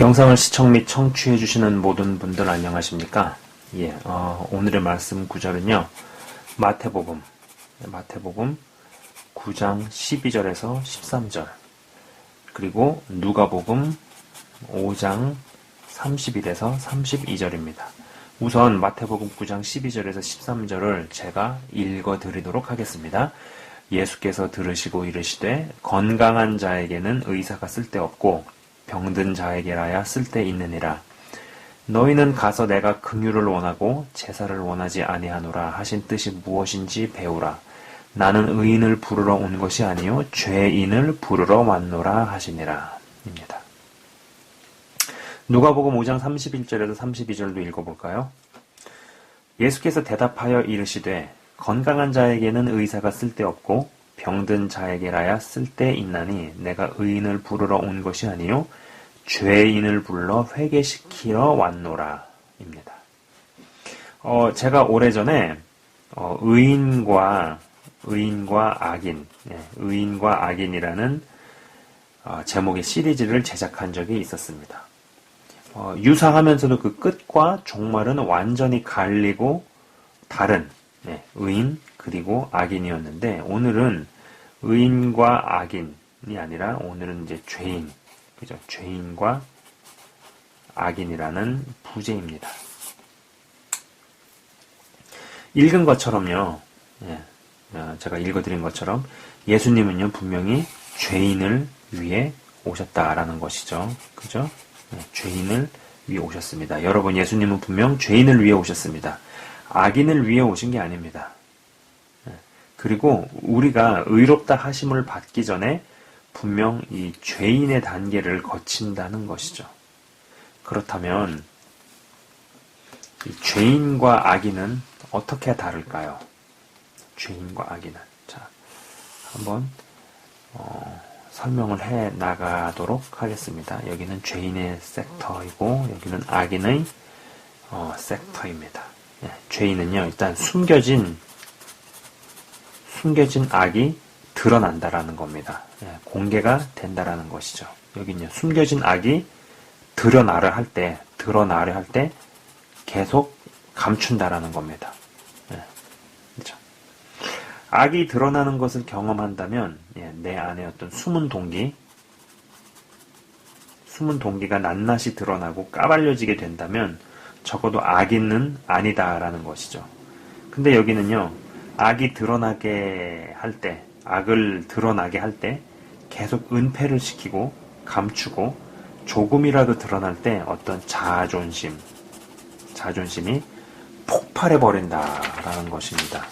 영상을 시청 및 청취해 주시는 모든 분들 안녕하십니까? 오늘의 말씀 구절은요. 마태복음 9장 12절에서 13절 그리고 누가복음 5장 31에서 32절입니다. 우선 마태복음 9장 12절에서 13절을 제가 읽어드리도록 하겠습니다. 예수께서 들으시고 이르시되 건강한 자에게는 의사가 쓸데없고 병든 자에게라야 쓸데있느니라. 너희는 가서 내가 긍휼을 원하고 제사를 원하지 아니하노라 하신 뜻이 무엇인지 배우라. 나는 의인을 부르러 온 것이 아니요 죄인을 부르러 왔노라 하시니라. 입니다. 누가복음 5장 31절에서 32절도 읽어볼까요? 예수께서 대답하여 이르시되 건강한 자에게는 의사가 쓸데없고 병든 자에게라야 쓸데있나니 내가 의인을 부르러 온 것이 아니요 죄인을 불러 회개시키러 왔노라. 입니다. 제가 오래전에 의인과 악인, 의인과 악인이라는 제목의 시리즈를 제작한 적이 있었습니다. 유사하면서도 그 끝과 종말은 완전히 갈리고 다른 의인 그리고 악인이었는데 오늘은 의인과 악인이 아니라 오늘은 이제 죄인, 그죠? 죄인과 악인이라는 부제입니다. 읽은 것처럼요, 제가 읽어드린 것처럼 예수님은요 분명히 죄인을 위해 오셨다라는 것이죠, 그죠? 죄인을 위해 오셨습니다. 여러분, 예수님은 분명 죄인을 위해 오셨습니다. 악인을 위해 오신 게 아닙니다. 그리고 우리가 의롭다 하심을 받기 전에 분명 이 죄인의 단계를 거친다는 것이죠. 그렇다면 이 죄인과 악인은 어떻게 다를까요? 죄인과 악인은. 자, 한번 설명을 해 나가도록 하겠습니다. 여기는 죄인의 섹터이고 여기는 악인의 섹터입니다. 죄인은요, 일단 숨겨진 악이 드러난다라는 겁니다. 공개가 된다라는 것이죠. 여기는요, 숨겨진 악이 드러나려 할 때 계속 감춘다라는 겁니다. 그렇죠? 악이 드러나는 것을 경험한다면 내 안에 어떤 숨은 동기가 낱낱이 드러나고 까발려지게 된다면 적어도 악인은 아니다라는 것이죠. 근데 여기는요, 악을 드러나게 할 때 계속 은폐를 시키고 감추고 조금이라도 드러날 때 어떤 자존심이 폭발해버린다라는 것입니다.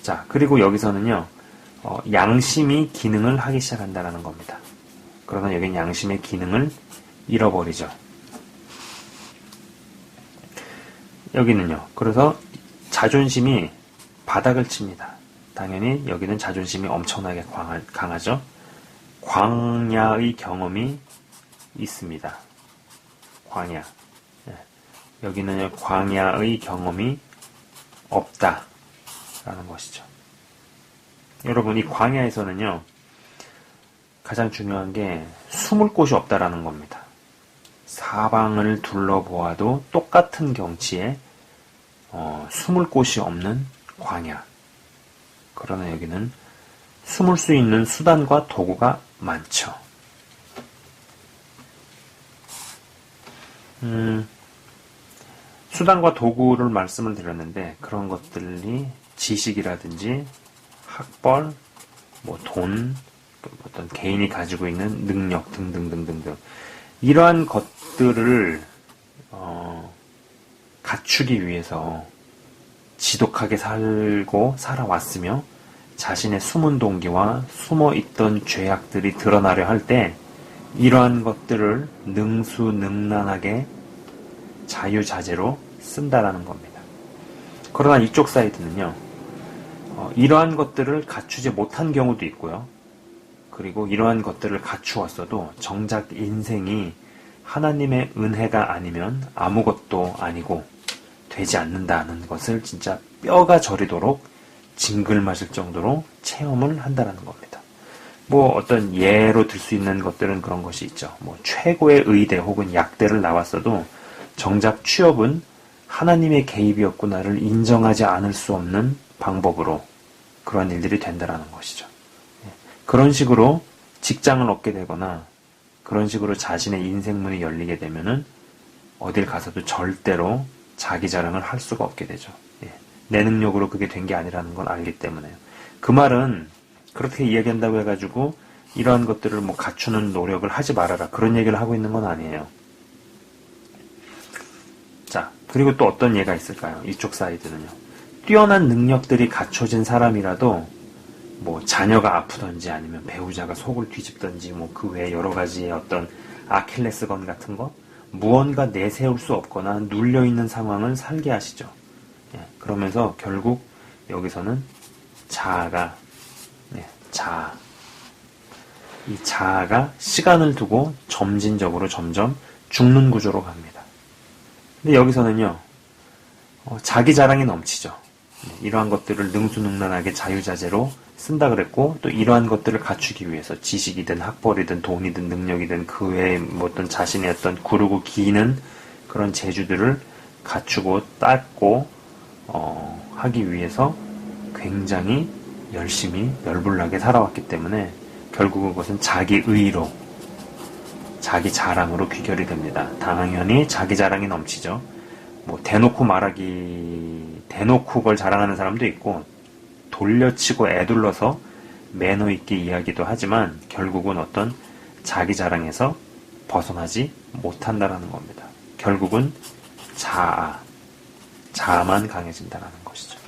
자, 그리고 여기서는요, 양심이 기능을 하기 시작한다라는 겁니다. 그러나 여기는 양심의 기능을 잃어버리죠. 여기는요, 그래서 자존심이 바닥을 칩니다. 당연히 여기는 자존심이 엄청나게 강하죠. 광야의 경험이 있습니다. 광야. 여기는 광야의 경험이 없다라는 것이죠. 여러분, 이 광야에서는요, 가장 중요한 게 숨을 곳이 없다라는 겁니다. 사방을 둘러보아도 똑같은 경치에 숨을 곳이 없는 광야. 그러나 여기는 숨을 수 있는 수단과 도구가 많죠. 수단과 도구를 말씀을 드렸는데 그런 것들이 지식이라든지 학벌, 돈, 어떤 개인이 가지고 있는 능력 등등등등등 이러한 것들을 갖추기 위해서 지독하게 살아왔으며 자신의 숨은 동기와 숨어있던 죄악들이 드러나려 할 때 이러한 것들을 능수능란하게 자유자재로 쓴다라는 겁니다. 그러나 이쪽 사이드는요, 이러한 것들을 갖추지 못한 경우도 있고요. 그리고 이러한 것들을 갖추었어도 정작 인생이 하나님의 은혜가 아니면 아무것도 아니고 되지 않는다는 것을 진짜 뼈가 저리도록 징글맞을 정도로 체험을 한다는 겁니다. 뭐 어떤 예로 들 수 있는 것들은 그런 것이 있죠. 뭐 최고의 의대 혹은 약대를 나왔어도 정작 취업은 하나님의 개입이었구나를 인정하지 않을 수 없는 방법으로 그런 일들이 된다라는 것이죠. 그런 식으로 직장을 얻게 되거나 그런 식으로 자신의 인생문이 열리게 되면은 어딜 가서도 절대로 자기 자랑을 할 수가 없게 되죠. 내 능력으로 그게 된 게 아니라는 걸 알기 때문에요. 그 말은 그렇게 이야기한다고 해가지고 이러한 것들을 뭐 갖추는 노력을 하지 말아라 그런 얘기를 하고 있는 건 아니에요. 자, 그리고 또 어떤 예가 있을까요? 이쪽 사이드는요. 뛰어난 능력들이 갖춰진 사람이라도 뭐 자녀가 아프던지 아니면 배우자가 속을 뒤집던지 뭐 그 외에 여러 가지의 어떤 아킬레스건 같은 거 무언가 내세울 수 없거나 눌려있는 상황을 살게 하시죠. 그러면서 결국 여기서는 자아가 자아 이 자아가 시간을 두고 점진적으로 점점 죽는 구조로 갑니다. 근데 여기서는요 자기 자랑이 넘치죠. 이러한 것들을 능수능란하게 자유자재로 쓴다 그랬고 또 이러한 것들을 갖추기 위해서 지식이든 학벌이든 돈이든 능력이든 그 외에 뭐 어떤 자신의 어떤 구르고 기는 그런 재주들을 갖추고 닦고 하기 위해서 굉장히 열심히 열불나게 살아왔기 때문에 결국은 그것은 자기 의로 자기 자랑으로 귀결이 됩니다. 당연히 자기 자랑이 넘치죠. 뭐 대놓고 그걸 자랑하는 사람도 있고 돌려치고 애둘러서 매너 있게 이야기도 하지만 결국은 어떤 자기 자랑에서 벗어나지 못한다라는 겁니다. 결국은 자아만 강해진다라는 것이죠.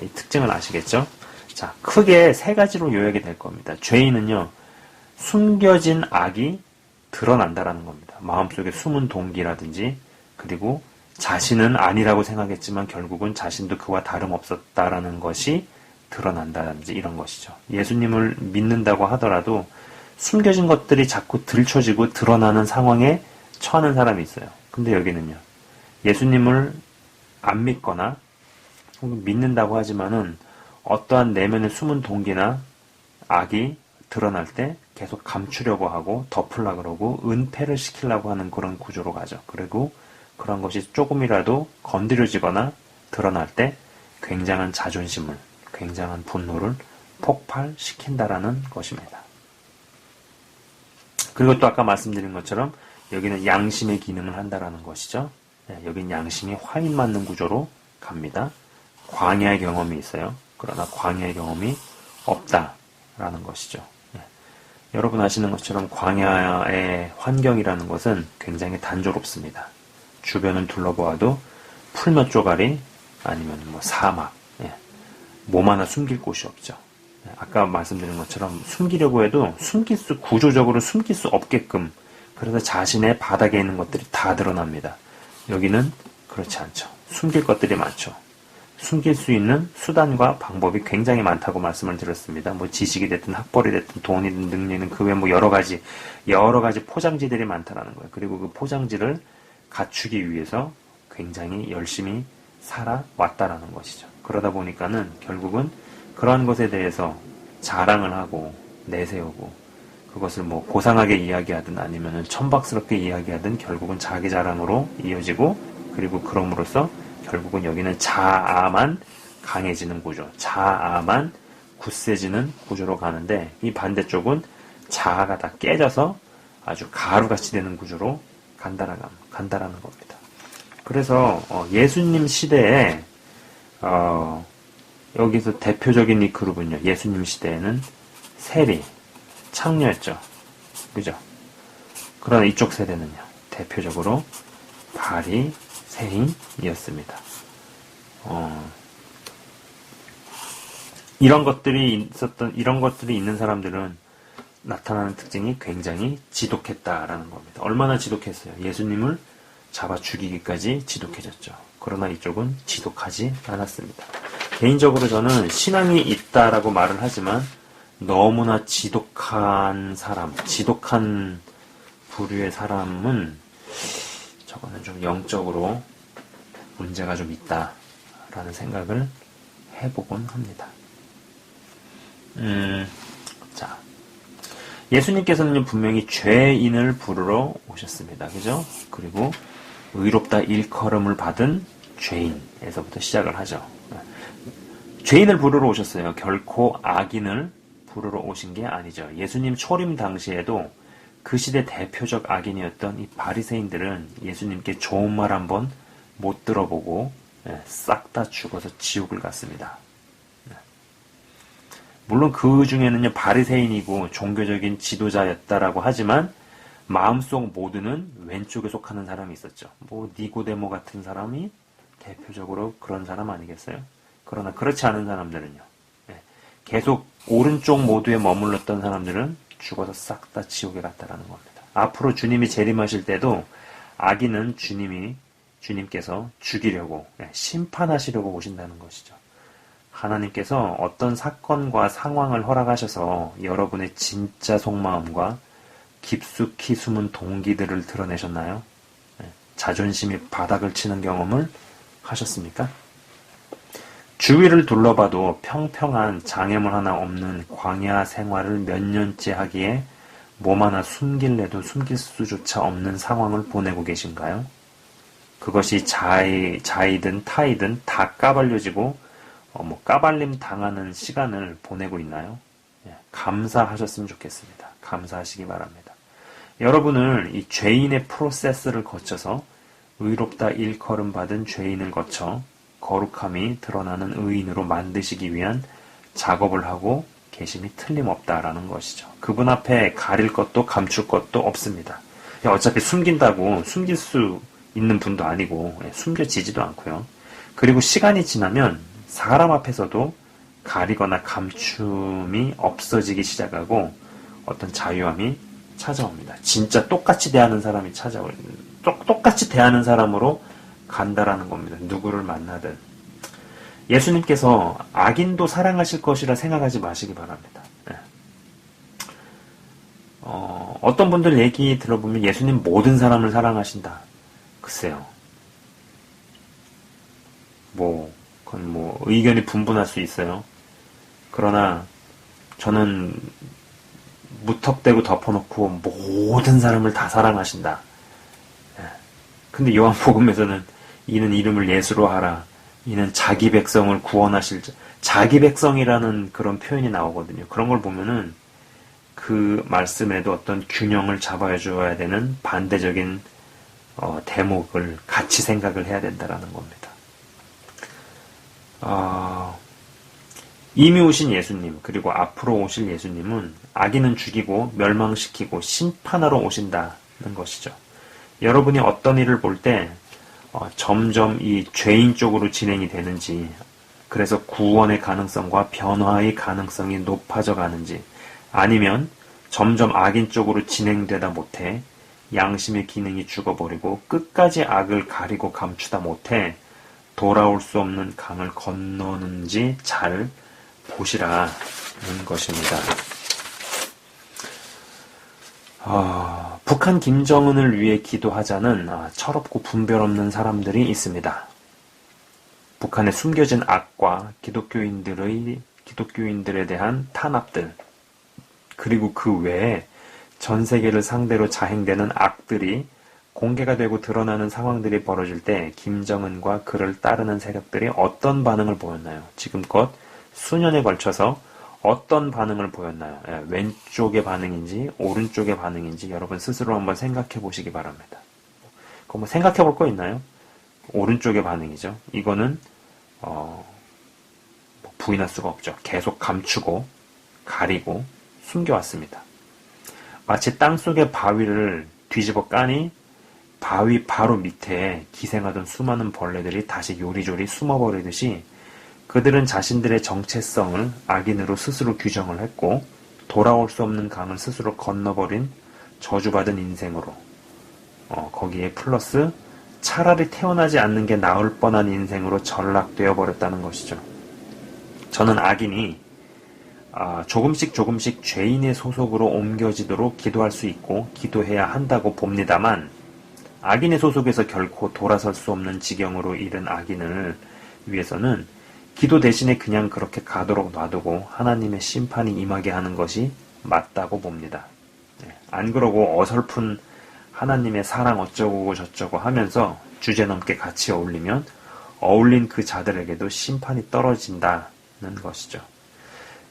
이 특징을 아시겠죠? 자, 크게 세 가지로 요약이 될 겁니다. 죄인은요, 숨겨진 악이 드러난다라는 겁니다. 마음속에 숨은 동기라든지, 그리고 자신은 아니라고 생각했지만 결국은 자신도 그와 다름없었다라는 것이 드러난다든지 이런 것이죠. 예수님을 믿는다고 하더라도 숨겨진 것들이 자꾸 들춰지고 드러나는 상황에 처하는 사람이 있어요. 근데 여기는요, 예수님을 안 믿거나 혹은 믿는다고 하지만은 어떠한 내면의 숨은 동기나 악이 드러날 때 계속 감추려고 하고 덮으려고 그러고 은폐를 시키려고 하는 그런 구조로 가죠. 그리고 그런 것이 조금이라도 건드려지거나 드러날 때 굉장한 자존심을, 굉장한 분노를 폭발시킨다라는 것입니다. 그리고 또 아까 말씀드린 것처럼 여기는 양심의 기능을 한다라는 것이죠. 여긴 양심이 화인 맞는 구조로 갑니다. 광야의 경험이 있어요. 그러나 광야의 경험이 없다라는 것이죠. 여러분 아시는 것처럼 광야의 환경이라는 것은 굉장히 단조롭습니다. 주변을 둘러보아도 풀 몇 조각이 아니면 뭐 사막, 몸 하나 숨길 곳이 없죠. 아까 말씀드린 것처럼 숨기려고 해도 구조적으로 숨길 수 없게끔 그래서 자신의 바닥에 있는 것들이 다 드러납니다. 여기는 그렇지 않죠. 숨길 것들이 많죠. 숨길 수 있는 수단과 방법이 굉장히 많다고 말씀을 드렸습니다. 뭐 지식이 됐든 학벌이 됐든 돈이든 능력이든 그 외 뭐 여러 가지 포장지들이 많다라는 거예요. 그리고 그 포장지를 갖추기 위해서 굉장히 열심히 살아왔다라는 것이죠. 그러다 보니까는 결국은 그러한 것에 대해서 자랑을 하고 내세우고 그것을 뭐 고상하게 이야기하든 아니면은 천박스럽게 이야기하든 결국은 자기 자랑으로 이어지고 그리고 그럼으로써 결국은 여기는 자아만 강해지는 구조, 자아만 굳세지는 구조로 가는데 이 반대쪽은 자아가 다 깨져서 아주 가루같이 되는 구조로 간다라는 겁니다. 그래서 예수님 시대에 여기서 대표적인 이 그룹은요. 예수님 시대에는 세리, 창녀였죠. 그죠? 그러나 이쪽 세대는요. 대표적으로 바리새인이었습니다. 이런 것들이 있는 사람들은 나타나는 특징이 굉장히 지독했다라는 겁니다. 얼마나 지독했어요? 예수님을 잡아 죽이기까지 지독해졌죠. 그러나 이쪽은 지독하지 않았습니다. 개인적으로 저는 신앙이 있다라고 말을 하지만 너무나 지독한 부류의 사람은 저거는 좀 영적으로 문제가 좀 있다라는 생각을 해보곤 합니다. 자, 예수님께서는 분명히 죄인을 부르러 오셨습니다. 그죠? 그리고 의롭다 일컬음을 받은 죄인에서부터 시작을 하죠. 죄인을 부르러 오셨어요. 결코 악인을 부르러 오신 게 아니죠. 예수님 초림 당시에도 그 시대 대표적 악인이었던 이 바리새인들은 예수님께 좋은 말 한번 못 들어보고 싹 다 죽어서 지옥을 갔습니다. 물론 그 중에는요 바리새인이고 종교적인 지도자였다라고 하지만 마음속 모두는 왼쪽에 속하는 사람이 있었죠. 뭐 니고데모 같은 사람이 대표적으로 그런 사람 아니겠어요? 그러나 그렇지 않은 사람들은요. 계속 오른쪽 모두에 머물렀던 사람들은 죽어서 싹 다 지옥에 갔다라는 겁니다. 앞으로 주님이 재림하실 때도 악인은 주님께서 죽이려고 심판하시려고 오신다는 것이죠. 하나님께서 어떤 사건과 상황을 허락하셔서 여러분의 진짜 속마음과 깊숙이 숨은 동기들을 드러내셨나요? 자존심이 바닥을 치는 경험을 하셨습니까? 주위를 둘러봐도 평평한 장애물 하나 없는 광야 생활을 몇 년째 하기에 몸 하나 숨길래도 숨길 수조차 없는 상황을 보내고 계신가요? 그것이 자이든 타이든 다 까발려지고 까발림 당하는 시간을 보내고 있나요? 감사하셨으면 좋겠습니다. 감사하시기 바랍니다. 여러분을 이 죄인의 프로세스를 거쳐서 의롭다 일컬음 받은 죄인을 거쳐 거룩함이 드러나는 의인으로 만드시기 위한 작업을 하고 계심이 틀림없다라는 것이죠. 그분 앞에 가릴 것도 감출 것도 없습니다. 어차피 숨긴다고 숨길 수 있는 분도 아니고 숨겨지지도 않고요. 그리고 시간이 지나면 사람 앞에서도 가리거나 감춤이 없어지기 시작하고 어떤 자유함이 찾아옵니다. 진짜 똑같이 대하는 사람이 찾아오는 똑같이 대하는 사람으로 간다라는 겁니다. 누구를 만나든. 예수님께서 악인도 사랑하실 것이라 생각하지 마시기 바랍니다. 어떤 분들 얘기 들어보면 예수님 모든 사람을 사랑하신다. 글쎄요. 그건 의견이 분분할 수 있어요. 그러나 저는 무턱대고 덮어놓고 모든 사람을 다 사랑하신다. 근데 요한복음에서는 이는 이름을 예수로 하라. 이는 자기 백성을 구원하실 자기 백성이라는 그런 표현이 나오거든요. 그런 걸 보면은 그 말씀에도 어떤 균형을 잡아줘야 되는 반대적인 대목을 같이 생각을 해야 된다라는 겁니다. 이미 오신 예수님 그리고 앞으로 오실 예수님은 악인은 죽이고 멸망시키고 심판하러 오신다는 것이죠. 여러분이 어떤 일을 볼 때 점점 이 죄인 쪽으로 진행이 되는지 그래서 구원의 가능성과 변화의 가능성이 높아져 가는지 아니면 점점 악인 쪽으로 진행되다 못해 양심의 기능이 죽어버리고 끝까지 악을 가리고 감추다 못해 돌아올 수 없는 강을 건너는지 잘 보시라는 것입니다. 북한 김정은을 위해 기도하자는 철없고 분별 없는 사람들이 있습니다. 북한에 숨겨진 악과 기독교인들에 대한 탄압들 그리고 그 외에 전 세계를 상대로 자행되는 악들이 공개가 되고 드러나는 상황들이 벌어질 때 김정은과 그를 따르는 세력들이 어떤 반응을 보였나요? 지금껏 수년에 걸쳐서 어떤 반응을 보였나요? 왼쪽의 반응인지 오른쪽의 반응인지 여러분 스스로 한번 생각해 보시기 바랍니다. 그럼 생각해 볼 거 있나요? 오른쪽의 반응이죠. 이거는 부인할 수가 없죠. 계속 감추고 가리고 숨겨왔습니다. 마치 땅속의 바위를 뒤집어 까니 바위 바로 밑에 기생하던 수많은 벌레들이 다시 요리조리 숨어버리듯이 그들은 자신들의 정체성을 악인으로 스스로 규정을 했고 돌아올 수 없는 강을 스스로 건너버린 저주받은 인생으로 거기에 플러스 차라리 태어나지 않는 게 나을 뻔한 인생으로 전락되어 버렸다는 것이죠. 저는 악인이 조금씩 죄인의 소속으로 옮겨지도록 기도할 수 있고 기도해야 한다고 봅니다만 악인의 소속에서 결코 돌아설 수 없는 지경으로 이른 악인을 위해서는 기도 대신에 그냥 그렇게 가도록 놔두고 하나님의 심판이 임하게 하는 것이 맞다고 봅니다. 안 그러고 어설픈 하나님의 사랑 어쩌고 저쩌고 하면서 주제넘게 같이 어울리면 어울린 그 자들에게도 심판이 떨어진다는 것이죠.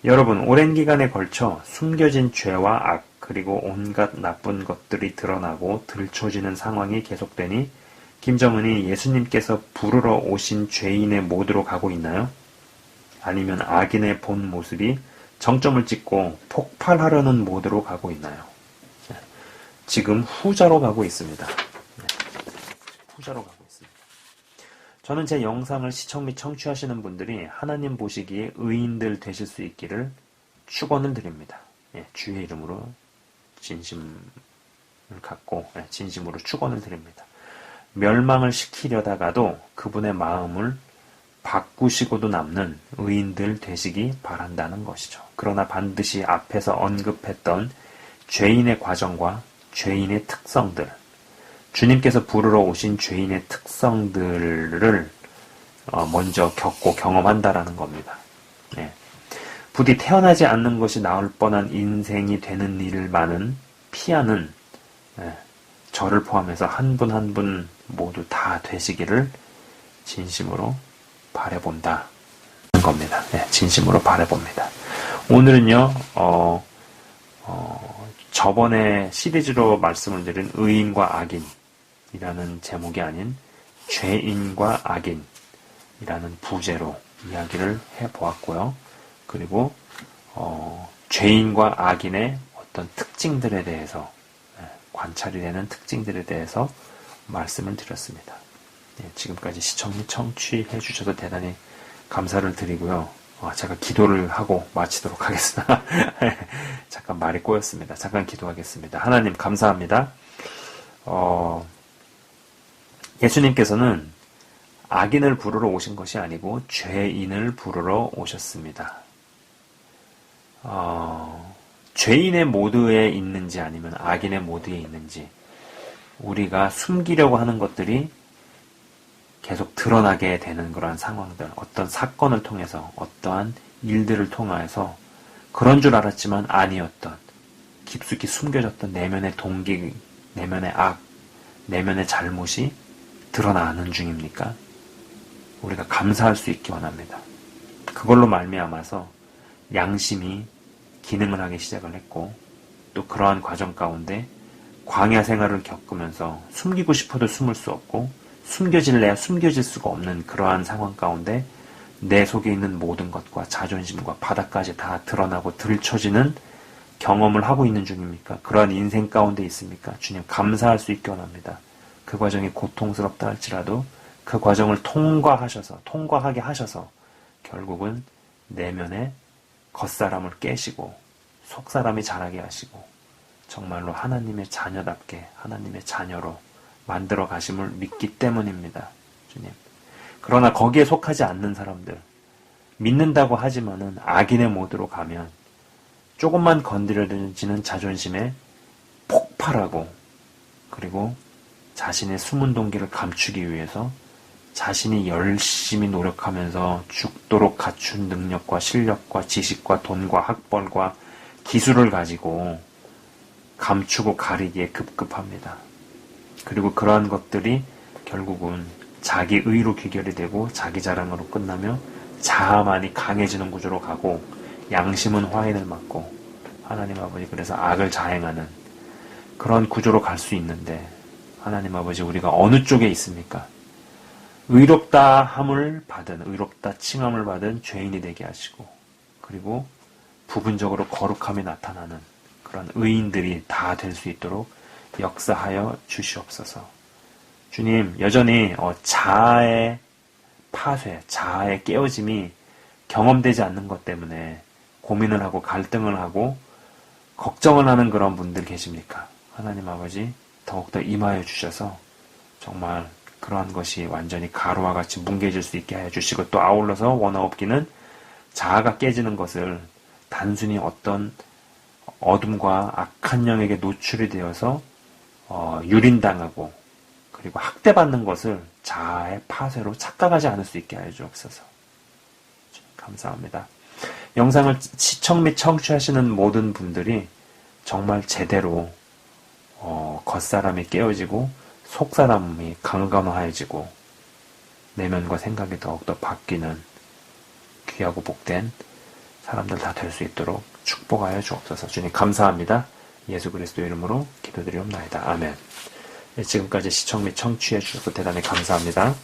여러분, 오랜 기간에 걸쳐 숨겨진 죄와 악 그리고 온갖 나쁜 것들이 드러나고 들춰지는 상황이 계속되니 김정은이 예수님께서 부르러 오신 죄인의 모드로 가고 있나요? 아니면 악인의 본 모습이 정점을 찍고 폭발하려는 모드로 가고 있나요? 지금 후자로 가고 있습니다. 후자로 가고 있습니다. 저는 제 영상을 시청 및 청취하시는 분들이 하나님 보시기에 의인들 되실 수 있기를 축원을 드립니다. 주의 이름으로 진심을 갖고 진심으로 축원을 드립니다. 멸망을 시키려다가도 그분의 마음을 바꾸시고도 남는 의인들 되시기 바란다는 것이죠. 그러나 반드시 앞에서 언급했던 죄인의 과정과 죄인의 특성들, 주님께서 부르러 오신 죄인의 특성들을 먼저 겪고 경험한다라는 겁니다. 부디 태어나지 않는 것이 나을 뻔한 인생이 되는 일을 많은 피하는 저를 포함해서 한 분 한 분 모두 다 되시기를 진심으로 바라본다 겁니다. 진심으로 바라봅니다. 오늘은요, 저번에 시리즈로 말씀을 드린 의인과 악인이라는 제목이 아닌 죄인과 악인이라는 부제로 이야기를 해보았고요. 그리고 죄인과 악인의 어떤 특징들에 대해서 관찰이 되는 특징들에 대해서 말씀을 드렸습니다. 지금까지 시청 및 청취해 주셔서 대단히 감사를 드리고요. 제가 기도를 하고 마치도록 하겠습니다. 잠깐 말이 꼬였습니다. 잠깐 기도하겠습니다. 하나님 감사합니다. 예수님께서는 악인을 부르러 오신 것이 아니고 죄인을 부르러 오셨습니다. 죄인의 모드에 있는지 아니면 악인의 모드에 있는지 우리가 숨기려고 하는 것들이 계속 드러나게 되는 그러한 상황들, 어떤 사건을 통해서, 어떠한 일들을 통해서 그런 줄 알았지만 아니었던, 깊숙이 숨겨졌던 내면의 동기, 내면의 악, 내면의 잘못이 드러나는 중입니까? 우리가 감사할 수 있기 원합니다. 그걸로 말미암아서 양심이 기능을 하기 시작을 했고, 또 그러한 과정 가운데 광야 생활을 겪으면서 숨기고 싶어도 숨을 수 없고 숨겨질래야 숨겨질 수가 없는 그러한 상황 가운데 내 속에 있는 모든 것과 자존심과 바닥까지 다 드러나고 들춰지는 경험을 하고 있는 중입니까? 그러한 인생 가운데 있습니까? 주님 감사할 수 있게 원합니다. 그 과정이 고통스럽다 할지라도 그 과정을 통과하게 하셔서 결국은 내면의 겉사람을 깨시고 속사람이 자라게 하시고 정말로 하나님의 자녀답게 하나님의 자녀로 만들어 가심을 믿기 때문입니다. 주님. 그러나 거기에 속하지 않는 사람들, 믿는다고 하지만은 악인의 모드로 가면 조금만 건드려지는 자존심에 폭발하고 그리고 자신의 숨은 동기를 감추기 위해서 자신이 열심히 노력하면서 죽도록 갖춘 능력과 실력과 지식과 돈과 학벌과 기술을 가지고 감추고 가리기에 급급합니다. 그리고 그러한 것들이 결국은 자기 의로 귀결이 되고 자기 자랑으로 끝나며 자아만이 강해지는 구조로 가고 양심은 화인을 맞고 하나님 아버지 그래서 악을 자행하는 그런 구조로 갈 수 있는데 하나님 아버지 우리가 어느 쪽에 있습니까? 의롭다 함을 받은 의롭다 칭함을 받은 죄인이 되게 하시고 그리고 부분적으로 거룩함이 나타나는 그런 의인들이 다 될 수 있도록 역사하여 주시옵소서. 주님, 여전히 자아의 파쇄, 자아의 깨어짐이 경험되지 않는 것 때문에 고민을 하고 갈등을 하고 걱정을 하는 그런 분들 계십니까? 하나님 아버지 더욱더 임하여 주셔서 정말 그러한 것이 완전히 가루와 같이 뭉개질 수 있게 하여 주시고 또 아울러서 원하옵기는 자아가 깨지는 것을 단순히 어떤 어둠과 악한 영에게 노출이 되어서 유린당하고 그리고 학대받는 것을 자아의 파쇄로 착각하지 않을 수 있게 하여 주옵소서. 감사합니다. 영상을 시청 및 청취하시는 모든 분들이 정말 제대로 겉사람이 깨어지고 속사람이 강건해지고 내면과 생각이 더욱더 바뀌는 귀하고 복된 사람들 다 될 수 있도록 축복하여 주옵소서. 주님 감사합니다. 예수 그리스도 이름으로 기도드리옵나이다. 아멘. 지금까지 시청 및 청취해 주셔서 대단히 감사합니다.